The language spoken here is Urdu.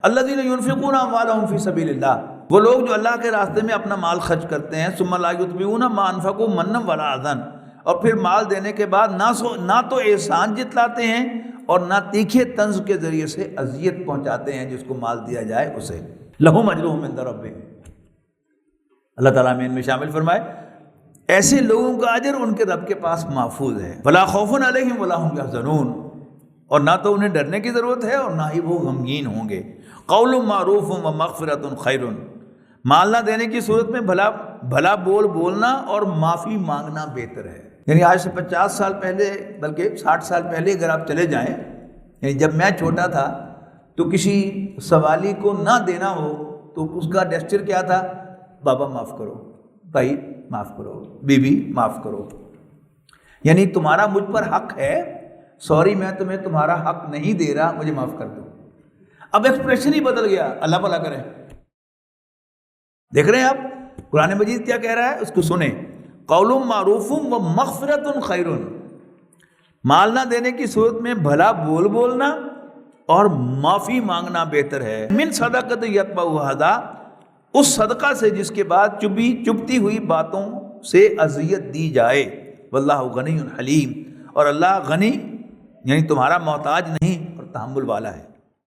الذین ينفقون اموالهم فی سبیل اللہ، وہ لوگ جو اللہ کے راستے میں اپنا مال خرچ کرتے ہیں، ثم لا یتبعون ما انفقوا منا ولا اذى، اور پھر مال دینے کے بعد نہ تو احسان جتلاتے ہیں اور نہ تیکھے طنز کے ذریعے سے اذیت پہنچاتے ہیں جس کو مال دیا جائے اسے، لہم اجرہم عند ربہم، اللہ تعالیٰ میں ان میں شامل فرمائے۔ ایسے لوگوں کا اجر ان کے رب کے پاس محفوظ ہے۔ ولا خوف علیہم ولا هم یحزنون، اور نہ تو انہیں ڈرنے کی ضرورت ہے اور نہ ہی وہ غمگین ہوں گے۔ قول معروف و مغفرۃ خیر، مال نہ دینے کی صورت میں بھلا بولنا اور معافی مانگنا بہتر ہے۔ یعنی آج سے 50 سال پہلے، بلکہ 60 سال پہلے اگر آپ چلے جائیں، یعنی جب میں چھوٹا تھا تو کسی سوالی کو نہ دینا ہو تو اس کا جسچر کیا تھا؟ بابا معاف کرو، بھائی معاف کرو، بیوی معاف کرو، یعنی تمہارا مجھ پر حق ہے، سوری میں تمہیں تمہارا حق نہیں دے رہا، مجھے معاف کر دو۔ اب ایکسپریشن ہی بدل گیا، اللہ بھلا کرے۔ دیکھ رہے ہیں آپ قرآن مجید کیا کہہ رہا ہے، اس کو سنیں۔ قول معروف و مغفرۃ خیر، مال نہ دینے کی صورت میں بھلا بولنا اور معافی مانگنا بہتر ہے۔ من صدقۃ یتبعھا اذی، اس صدقہ سے جس کے بعد چبتی ہوئی باتوں سے اذیت دی جائے۔ واللہ غنی حلیم، اور اللہ غنی یعنی تمہارا محتاج نہیں اور تحمل والا ہے۔